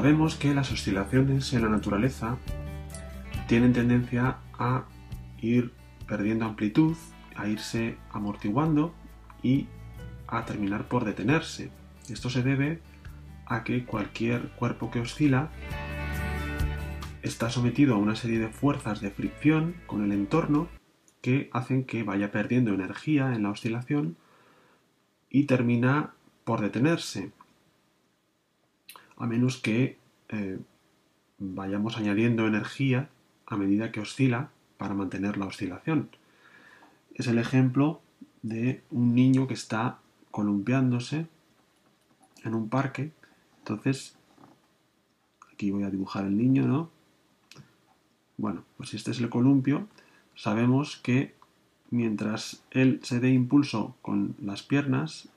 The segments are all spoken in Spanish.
Sabemos que las oscilaciones en la naturaleza tienen tendencia a ir perdiendo amplitud, a irse amortiguando y a terminar por detenerse. Esto se debe a que cualquier cuerpo que oscila está sometido a una serie de fuerzas de fricción con el entorno que hacen que vaya perdiendo energía en la oscilación y termina por detenerse, a menos que vayamos añadiendo energía a medida que oscila para mantener la oscilación. Es el ejemplo de un niño que está columpiándose en un parque. Entonces, aquí voy a dibujar el niño, ¿no? Bueno, pues si este es el columpio, sabemos que mientras él se dé impulso con las piernas,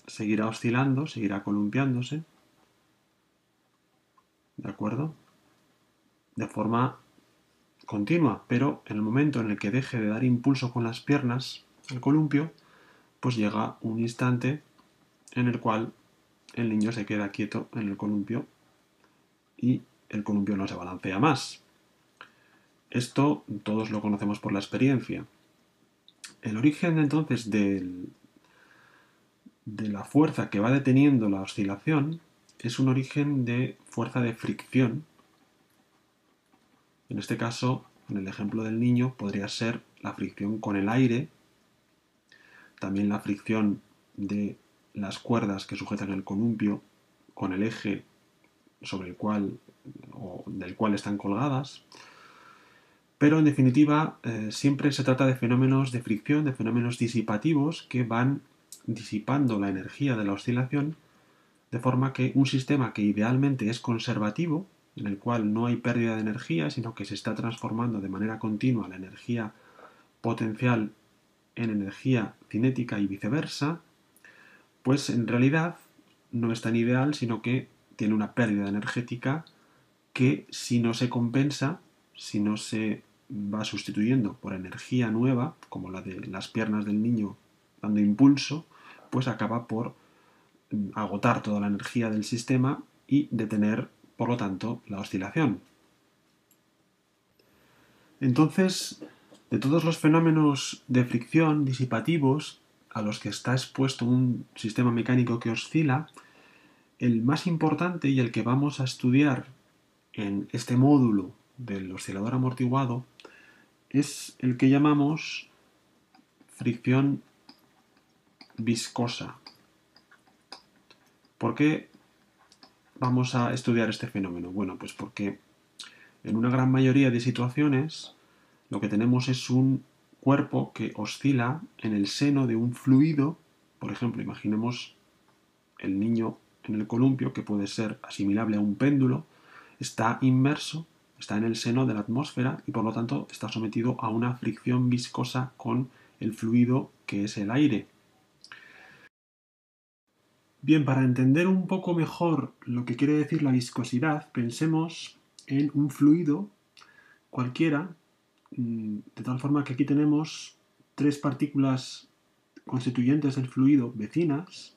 seguirá oscilando, seguirá columpiándose, ¿de acuerdo? De forma continua, pero en el momento en el que deje de dar impulso con las piernas al columpio, pues llega un instante en el cual el niño se queda quieto en el columpio y el columpio no se balancea más. Esto todos lo conocemos por la experiencia. El origen entonces de la fuerza que va deteniendo la oscilación es un origen de fuerza de fricción. En este caso, en el ejemplo del niño, podría ser la fricción con el aire, también la fricción de las cuerdas que sujetan el columpio con el eje sobre el cual o del cual están colgadas. Pero en definitiva, siempre se trata de fenómenos de fricción, de fenómenos disipativos que van disipando la energía de la oscilación, de forma que un sistema que idealmente es conservativo, en el cual no hay pérdida de energía, sino que se está transformando de manera continua la energía potencial en energía cinética y viceversa, pues en realidad no es tan ideal, sino que tiene una pérdida energética que si no se compensa, si no se va sustituyendo por energía nueva, como la de las piernas del niño dando impulso, pues acaba por agotar toda la energía del sistema y detener, por lo tanto, la oscilación. Entonces, de todos los fenómenos de fricción disipativos a los que está expuesto un sistema mecánico que oscila, el más importante y el que vamos a estudiar en este módulo del oscilador amortiguado es el que llamamos fricción viscosa. ¿Por qué vamos a estudiar este fenómeno? Bueno, pues porque en una gran mayoría de situaciones lo que tenemos es un cuerpo que oscila en el seno de un fluido. Por ejemplo, imaginemos el niño en el columpio, que puede ser asimilable a un péndulo, está inmerso, está en el seno de la atmósfera y por lo tanto está sometido a una fricción viscosa con el fluido que es el aire. Bien, para entender un poco mejor lo que quiere decir la viscosidad, pensemos en un fluido cualquiera, de tal forma que aquí tenemos tres partículas constituyentes del fluido vecinas,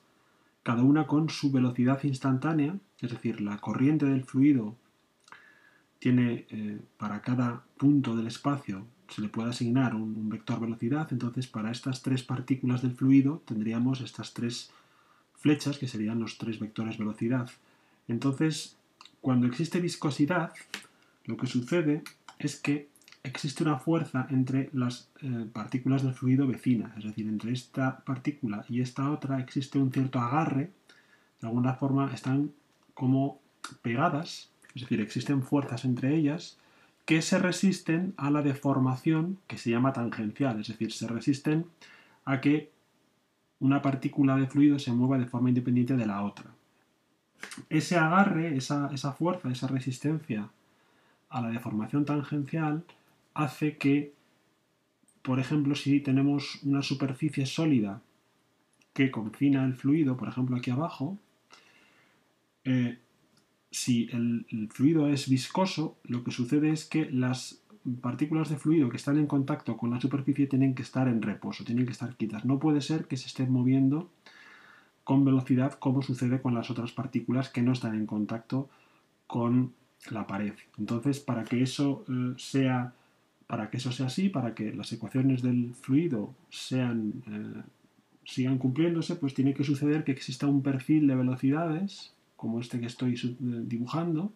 cada una con su velocidad instantánea, es decir, la corriente del fluido tiene para cada punto del espacio se le puede asignar un vector velocidad. Entonces para estas tres partículas del fluido tendríamos estas tres flechas que serían los tres vectores velocidad. Entonces, cuando existe viscosidad, lo que sucede es que existe una fuerza entre las partículas del fluido vecinas, es decir, entre esta partícula y esta otra existe un cierto agarre, de alguna forma están como pegadas, es decir, existen fuerzas entre ellas que se resisten a la deformación que se llama tangencial, es decir, se resisten a que una partícula de fluido se mueva de forma independiente de la otra. Ese agarre, esa fuerza, esa resistencia a la deformación tangencial hace que, por ejemplo, si tenemos una superficie sólida que confina el fluido, por ejemplo aquí abajo, si el fluido es viscoso, lo que sucede es que las partículas de fluido que están en contacto con la superficie tienen que estar en reposo, tienen que estar quietas. No puede ser que se estén moviendo con velocidad como sucede con las otras partículas que no están en contacto con la pared. Entonces, para que eso sea así, para que las ecuaciones del fluido sigan cumpliéndose, pues tiene que suceder que exista un perfil de velocidades, como este que estoy dibujando,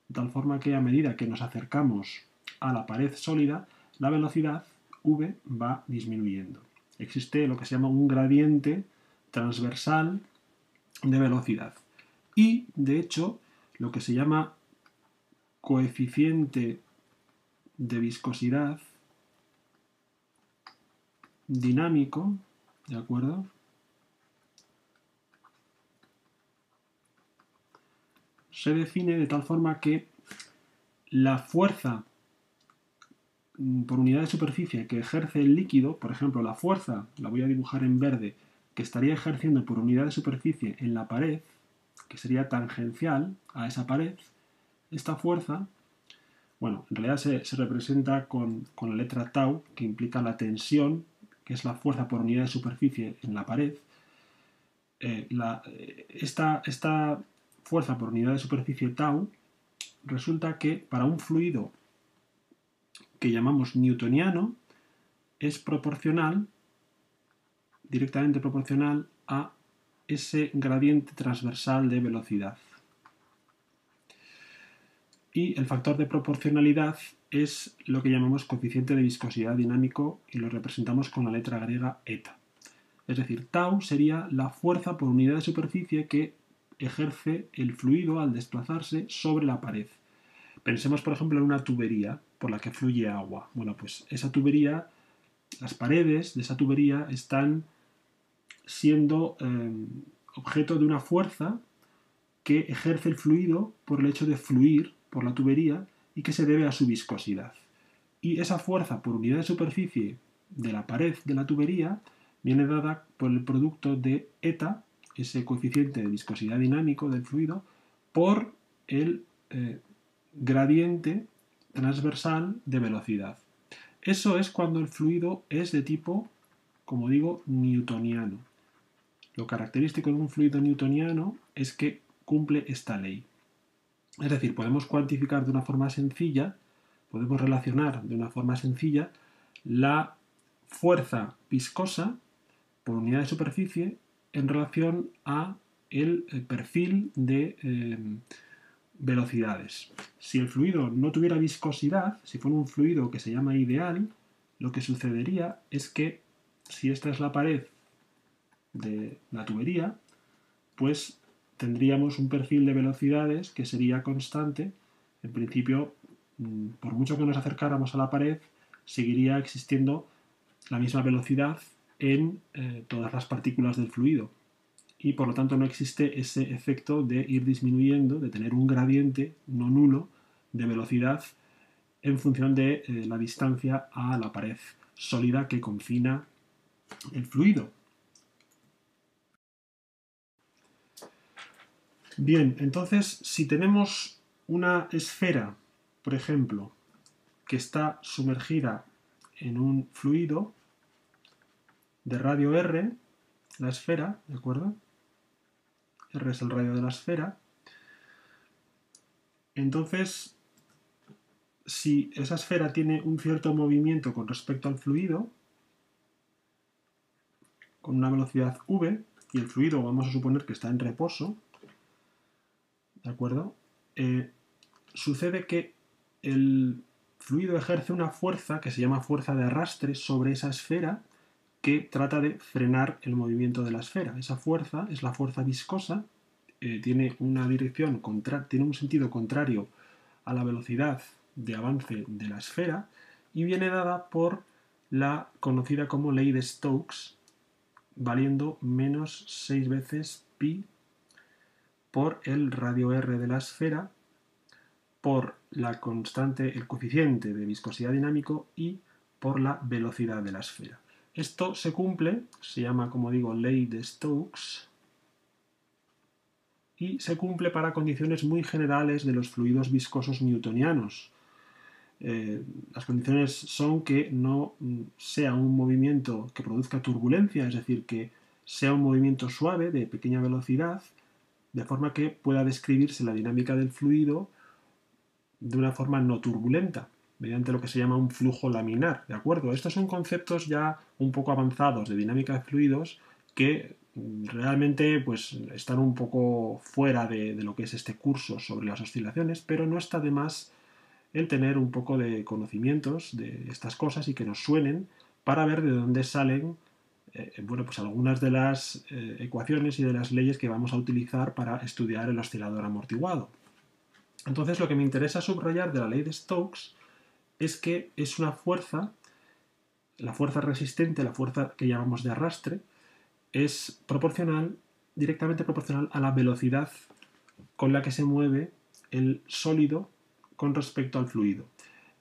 de tal forma que a medida que nos acercamos a la pared sólida, la velocidad v va disminuyendo. Existe lo que se llama un gradiente transversal de velocidad. Y, de hecho, lo que se llama coeficiente de viscosidad dinámico, ¿de acuerdo? Se define de tal forma que la fuerza por unidad de superficie que ejerce el líquido, por ejemplo, la fuerza, la voy a dibujar en verde, que estaría ejerciendo por unidad de superficie en la pared, que sería tangencial a esa pared, esta fuerza, bueno, en realidad se representa con la letra tau, que implica la tensión, que es la fuerza por unidad de superficie en la pared. Esta fuerza por unidad de superficie tau resulta que para un fluido que llamamos newtoniano es directamente proporcional a ese gradiente transversal de velocidad. Y el factor de proporcionalidad es lo que llamamos coeficiente de viscosidad dinámico y lo representamos con la letra griega eta. Es decir, tau sería la fuerza por unidad de superficie que ejerce el fluido al desplazarse sobre la pared. Pensemos, por ejemplo, en una tubería por la que fluye agua. Bueno, pues esa tubería, las paredes de esa tubería están siendo objeto de una fuerza que ejerce el fluido por el hecho de fluir por la tubería y que se debe a su viscosidad. Y esa fuerza por unidad de superficie de la pared de la tubería viene dada por el producto de eta, ese coeficiente de viscosidad dinámico del fluido, por el gradiente transversal de velocidad. Eso es cuando el fluido es de tipo, como digo, newtoniano. Lo característico de un fluido newtoniano es que cumple esta ley. Es decir, podemos cuantificar de una forma sencilla, podemos relacionar de una forma sencilla la fuerza viscosa por unidad de superficie en relación a el perfil de velocidades. Si el fluido no tuviera viscosidad, si fuera un fluido que se llama ideal, lo que sucedería es que si esta es la pared de la tubería, pues tendríamos un perfil de velocidades que sería constante. En principio, por mucho que nos acercáramos a la pared, seguiría existiendo la misma velocidad en todas las partículas del fluido. Y por lo tanto no existe ese efecto de ir disminuyendo, de tener un gradiente no nulo de velocidad en función de la distancia a la pared sólida que confina el fluido. Bien, entonces, si tenemos una esfera, por ejemplo, que está sumergida en un fluido de radio r, la esfera, ¿de acuerdo? R es el radio de la esfera. Entonces, si esa esfera tiene un cierto movimiento con respecto al fluido, con una velocidad v, y el fluido vamos a suponer que está en reposo, ¿de acuerdo? Sucede que el fluido ejerce una fuerza que se llama fuerza de arrastre sobre esa esfera que trata de frenar el movimiento de la esfera. Esa fuerza es la fuerza viscosa, tiene una dirección tiene un sentido contrario a la velocidad de avance de la esfera y viene dada por la conocida como ley de Stokes, valiendo menos 6 veces pi por el radio r de la esfera por la constante, el coeficiente de viscosidad dinámico y por la velocidad de la esfera. Esto se cumple, se llama, como digo, ley de Stokes, y se cumple para condiciones muy generales de los fluidos viscosos newtonianos. Las condiciones son que no sea un movimiento que produzca turbulencia, es decir, que sea un movimiento suave de pequeña velocidad, de forma que pueda describirse la dinámica del fluido de una forma no turbulenta, mediante lo que se llama un flujo laminar, ¿de acuerdo? Estos son conceptos ya un poco avanzados de dinámica de fluidos que realmente pues, están un poco fuera de lo que es este curso sobre las oscilaciones, pero no está de más el tener un poco de conocimientos de estas cosas y que nos suenen para ver de dónde salen bueno, pues algunas de las ecuaciones y de las leyes que vamos a utilizar para estudiar el oscilador amortiguado. Entonces, lo que me interesa subrayar de la ley de Stokes es que es una fuerza, la fuerza resistente, la fuerza que llamamos de arrastre, es proporcional, directamente proporcional a la velocidad con la que se mueve el sólido con respecto al fluido.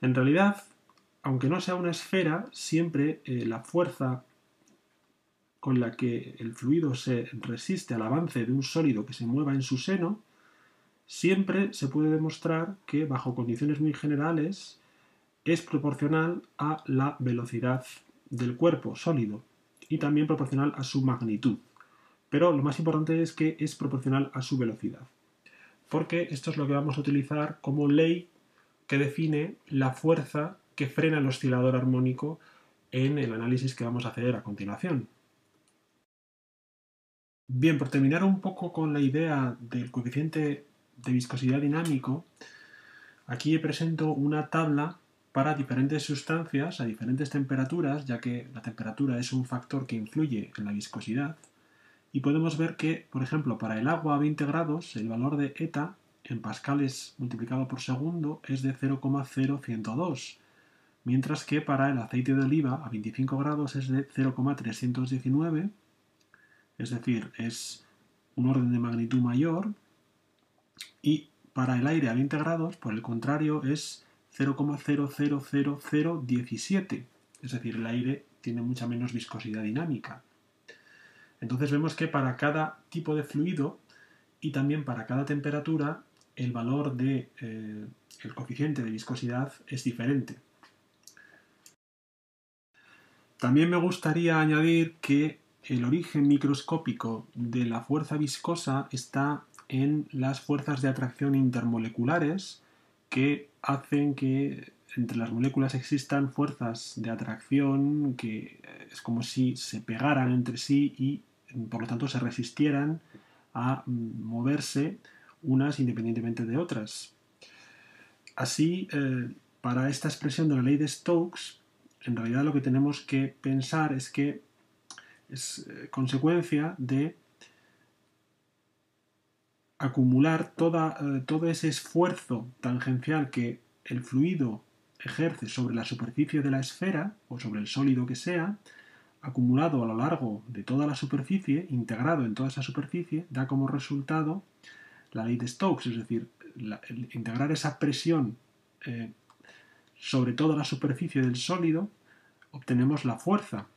En realidad, aunque no sea una esfera, siempre la fuerza con la que el fluido se resiste al avance de un sólido que se mueva en su seno, siempre se puede demostrar que bajo condiciones muy generales es proporcional a la velocidad del cuerpo sólido y también proporcional a su magnitud. Pero lo más importante es que es proporcional a su velocidad, porque esto es lo que vamos a utilizar como ley que define la fuerza que frena el oscilador armónico en el análisis que vamos a hacer a continuación. Bien, por terminar un poco con la idea del coeficiente de viscosidad dinámico, aquí presento una tabla para diferentes sustancias a diferentes temperaturas, ya que la temperatura es un factor que influye en la viscosidad, y podemos ver que, por ejemplo, para el agua a 20 grados, el valor de eta en pascales multiplicado por segundo es de 0,0102, mientras que para el aceite de oliva a 25 grados es de 0,319, es decir, es un orden de magnitud mayor, y para el aire a 20 grados, por el contrario, es 0,000017, es decir, el aire tiene mucha menos viscosidad dinámica. Entonces vemos que para cada tipo de fluido y también para cada temperatura el valor de el coeficiente de viscosidad es diferente. También me gustaría añadir que el origen microscópico de la fuerza viscosa está en las fuerzas de atracción intermoleculares que hacen que entre las moléculas existan fuerzas de atracción que es como si se pegaran entre sí y por lo tanto se resistieran a moverse unas independientemente de otras. Así, para esta expresión de la ley de Stokes, en realidad lo que tenemos que pensar es que es consecuencia de acumular todo ese esfuerzo tangencial que el fluido ejerce sobre la superficie de la esfera o sobre el sólido que sea, acumulado a lo largo de toda la superficie, integrado en toda esa superficie, da como resultado la ley de Stokes, es decir, el integrar esa presión sobre toda la superficie del sólido, obtenemos la fuerza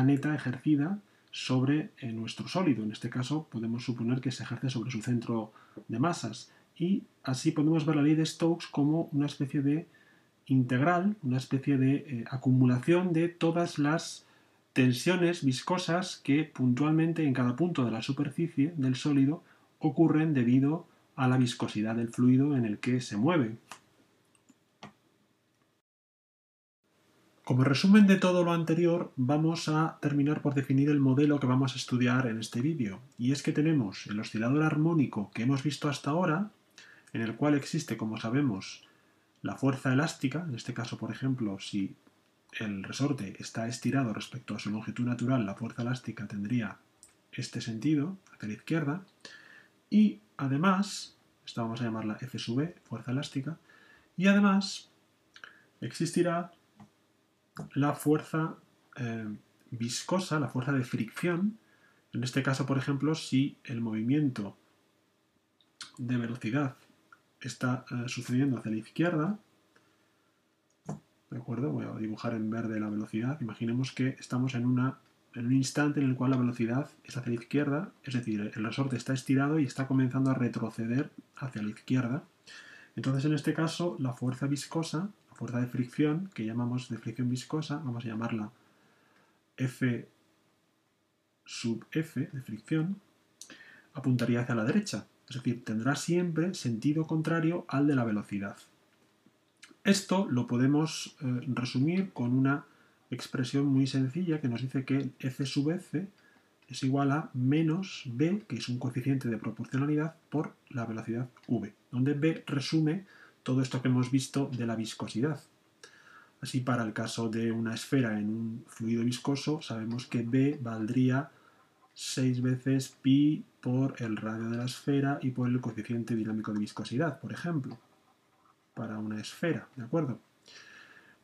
neta ejercida sobre nuestro sólido. En este caso podemos suponer que se ejerce sobre su centro de masas. Y así podemos ver la ley de Stokes como una especie de integral, una especie de acumulación de todas las tensiones viscosas que puntualmente en cada punto de la superficie del sólido ocurren debido a la viscosidad del fluido en el que se mueve. Como resumen de todo lo anterior, vamos a terminar por definir el modelo que vamos a estudiar en este vídeo. Y es que tenemos el oscilador armónico que hemos visto hasta ahora, en el cual existe, como sabemos, la fuerza elástica. En este caso, por ejemplo, si el resorte está estirado respecto a su longitud natural, la fuerza elástica tendría este sentido, hacia la izquierda. Y además, esta vamos a llamarla F sub E, fuerza elástica, y además existirá la fuerza viscosa, la fuerza de fricción. En este caso, por ejemplo, si el movimiento de velocidad está sucediendo hacia la izquierda, ¿de acuerdo? Voy a dibujar en verde la velocidad. Imaginemos que estamos en un instante en el cual la velocidad es hacia la izquierda, es decir, el resorte está estirado y está comenzando a retroceder hacia la izquierda. Entonces, en este caso, la fuerza viscosa, la fuerza de fricción, que llamamos de fricción viscosa, vamos a llamarla F sub F de fricción, apuntaría hacia la derecha, es decir, tendrá siempre sentido contrario al de la velocidad. Esto lo podemos resumir con una expresión muy sencilla que nos dice que F sub F es igual a menos B, que es un coeficiente de proporcionalidad, por la velocidad V, donde B resume todo esto que hemos visto de la viscosidad. Así, para el caso de una esfera en un fluido viscoso, sabemos que B valdría 6 veces pi por el radio de la esfera y por el coeficiente dinámico de viscosidad, por ejemplo, para una esfera, ¿de acuerdo?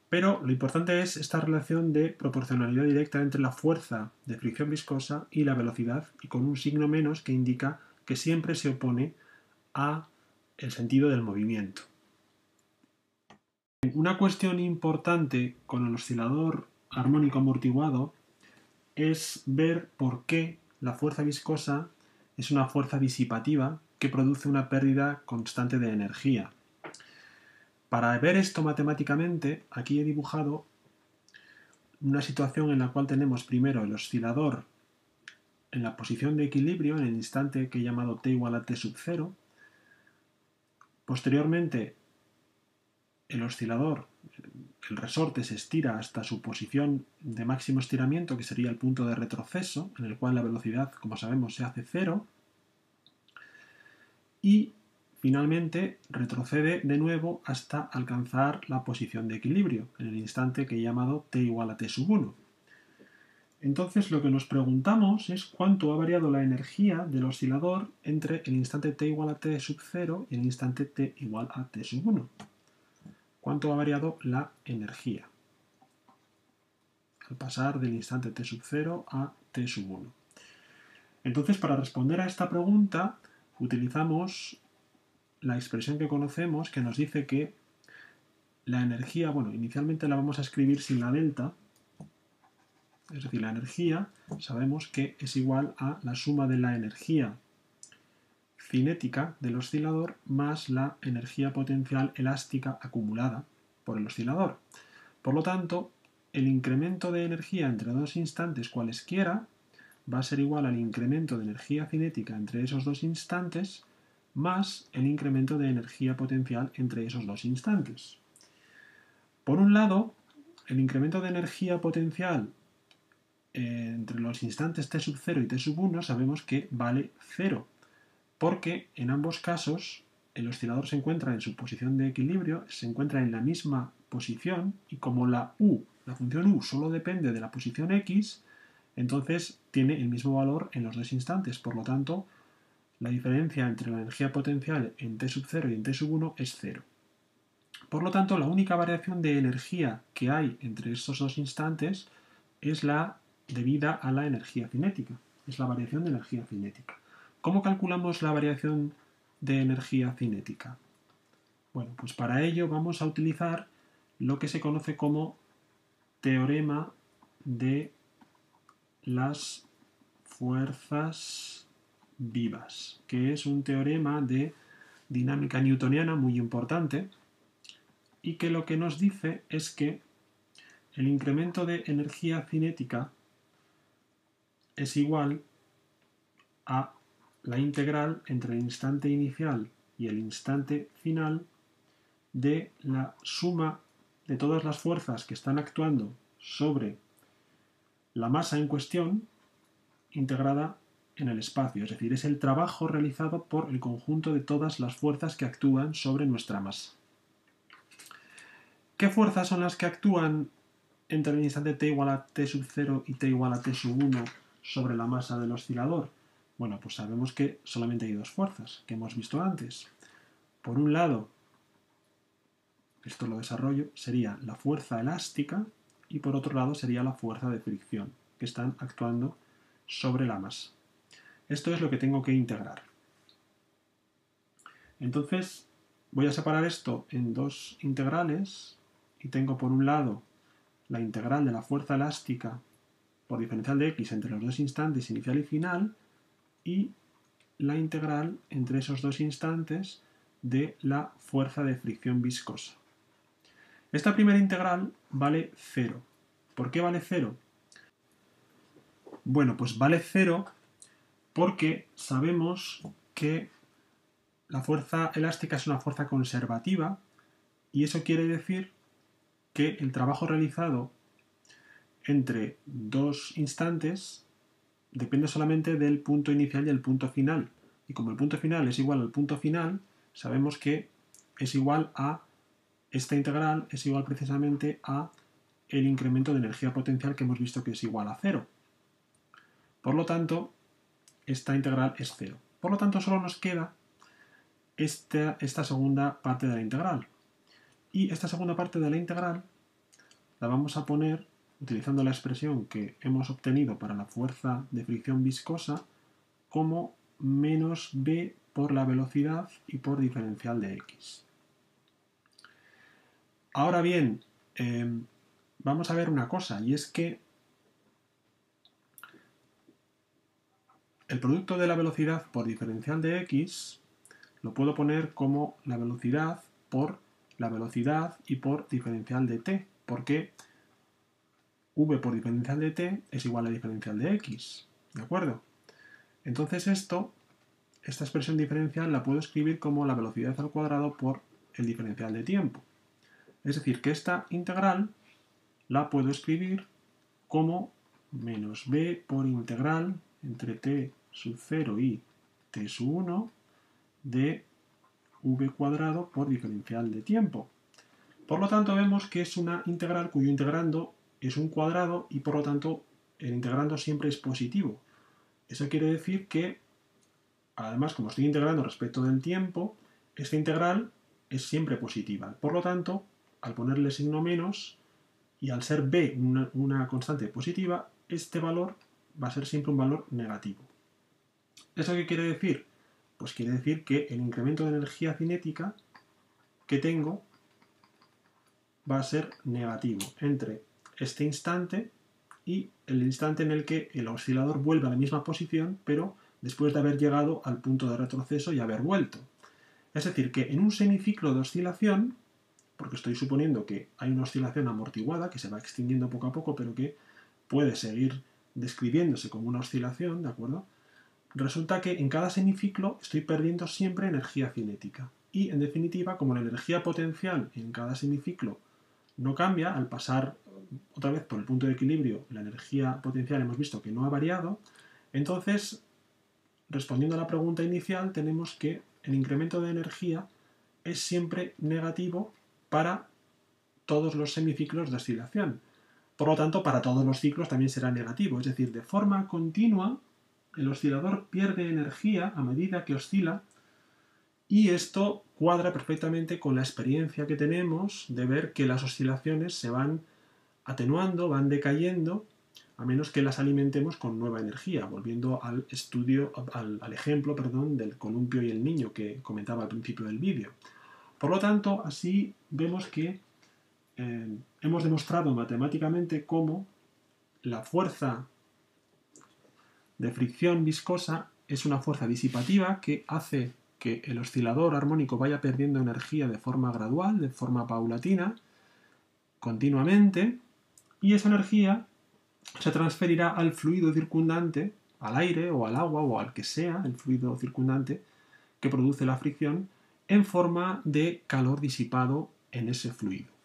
Pero lo importante es esta relación de proporcionalidad directa entre la fuerza de fricción viscosa y la velocidad, y con un signo menos que indica que siempre se opone a el sentido del movimiento. Una cuestión importante con el oscilador armónico amortiguado es ver por qué la fuerza viscosa es una fuerza disipativa que produce una pérdida constante de energía. Para ver esto matemáticamente, aquí he dibujado una situación en la cual tenemos primero el oscilador en la posición de equilibrio en el instante que he llamado t igual a t sub 0. Posteriormente, el oscilador, el resorte, se estira hasta su posición de máximo estiramiento, que sería el punto de retroceso, en el cual la velocidad, como sabemos, se hace 0. Y finalmente retrocede de nuevo hasta alcanzar la posición de equilibrio, en el instante que he llamado t igual a t sub 1. Entonces lo que nos preguntamos es cuánto ha variado la energía del oscilador entre el instante t igual a t sub 0 y el instante t igual a t sub 1. ¿Cuánto ha variado la energía al pasar del instante t sub 0 a t sub 1? Entonces, para responder a esta pregunta, utilizamos la expresión que conocemos que nos dice que la energía, bueno, inicialmente la vamos a escribir sin la delta, es decir, la energía sabemos que es igual a la suma de la energía cinética del oscilador más la energía potencial elástica acumulada por el oscilador. Por lo tanto, el incremento de energía entre dos instantes cualesquiera va a ser igual al incremento de energía cinética entre esos dos instantes más el incremento de energía potencial entre esos dos instantes. Por un lado, el incremento de energía potencial entre los instantes t sub 0 y t sub 1 sabemos que vale 0, porque en ambos casos el oscilador se encuentra en su posición de equilibrio, se encuentra en la misma posición, y como la función u solo depende de la posición x, entonces tiene el mismo valor en los dos instantes. Por lo tanto, la diferencia entre la energía potencial en t sub 0 y en t sub 1 es 0. Por lo tanto, la única variación de energía que hay entre estos dos instantes es la debida a la energía cinética, es la variación de energía cinética. ¿Cómo calculamos la variación de energía cinética? Bueno, pues para ello vamos a utilizar lo que se conoce como teorema de las fuerzas vivas, que es un teorema de dinámica newtoniana muy importante y que lo que nos dice es que el incremento de energía cinética es igual a la integral entre el instante inicial y el instante final de la suma de todas las fuerzas que están actuando sobre la masa en cuestión integrada en el espacio, es decir, es el trabajo realizado por el conjunto de todas las fuerzas que actúan sobre nuestra masa. ¿Qué fuerzas son las que actúan entre el instante t igual a t sub 0 y t igual a t sub 1 sobre la masa del oscilador? Bueno, pues sabemos que solamente hay dos fuerzas, que hemos visto antes. Por un lado, esto lo desarrollo, sería la fuerza elástica, y por otro lado sería la fuerza de fricción, que están actuando sobre la masa. Esto es lo que tengo que integrar. Entonces, voy a separar esto en dos integrales, y tengo por un lado la integral de la fuerza elástica por diferencial de x entre los dos instantes inicial y final, y la integral entre esos dos instantes de la fuerza de fricción viscosa. Esta primera integral vale 0. ¿Por qué vale 0? Bueno, pues vale 0 porque sabemos que la fuerza elástica es una fuerza conservativa y eso quiere decir que el trabajo realizado entre dos instantes depende solamente del punto inicial y el punto final. Y como el punto final es igual al punto final, sabemos que es igual a esta integral, es igual precisamente a el incremento de energía potencial que hemos visto que es igual a 0. Por lo tanto, esta integral es 0. Por lo tanto, solo nos queda esta segunda parte de la integral. Y esta segunda parte de la integral la vamos a poner utilizando la expresión que hemos obtenido para la fuerza de fricción viscosa como menos b por la velocidad y por diferencial de x. Ahora bien, vamos a ver una cosa, y es que el producto de la velocidad por diferencial de x lo puedo poner como la velocidad y por diferencial de t, porque v por diferencial de t es igual a diferencial de x, ¿de acuerdo? Entonces esta expresión diferencial la puedo escribir como la velocidad al cuadrado por el diferencial de tiempo. Es decir, que esta integral la puedo escribir como menos b por integral entre t sub 0 y t sub 1 de v cuadrado por diferencial de tiempo. Por lo tanto, vemos que es una integral cuyo integrando es un cuadrado y por lo tanto el integrando siempre es positivo. Eso quiere decir que, además, como estoy integrando respecto del tiempo, esta integral es siempre positiva. Por lo tanto, al ponerle signo menos y al ser b una constante positiva, este valor va a ser siempre un valor negativo. ¿Eso qué quiere decir? Pues quiere decir que el incremento de energía cinética que tengo va a ser negativo entre este instante y el instante en el que el oscilador vuelve a la misma posición, pero después de haber llegado al punto de retroceso y haber vuelto. Es decir, que en un semiciclo de oscilación, porque estoy suponiendo que hay una oscilación amortiguada que se va extinguiendo poco a poco, pero que puede seguir describiéndose como una oscilación, ¿de acuerdo? Resulta que en cada semiciclo estoy perdiendo siempre energía cinética. Y, en definitiva, como la energía potencial en cada semiciclo no cambia, al pasar otra vez por el punto de equilibrio, la energía potencial hemos visto que no ha variado, entonces, respondiendo a la pregunta inicial, tenemos que el incremento de energía es siempre negativo para todos los semiciclos de oscilación. Por lo tanto, para todos los ciclos también será negativo. Es decir, de forma continua, el oscilador pierde energía a medida que oscila y esto cuadra perfectamente con la experiencia que tenemos de ver que las oscilaciones se van atenuando, van decayendo, a menos que las alimentemos con nueva energía, volviendo al ejemplo del columpio y el niño que comentaba al principio del vídeo. Por lo tanto, así vemos que hemos demostrado matemáticamente cómo la fuerza de fricción viscosa es una fuerza disipativa que hace que el oscilador armónico vaya perdiendo energía de forma gradual, de forma paulatina, continuamente, y esa energía se transferirá al fluido circundante, al aire o al agua o al que sea el fluido circundante que produce la fricción, en forma de calor disipado en ese fluido.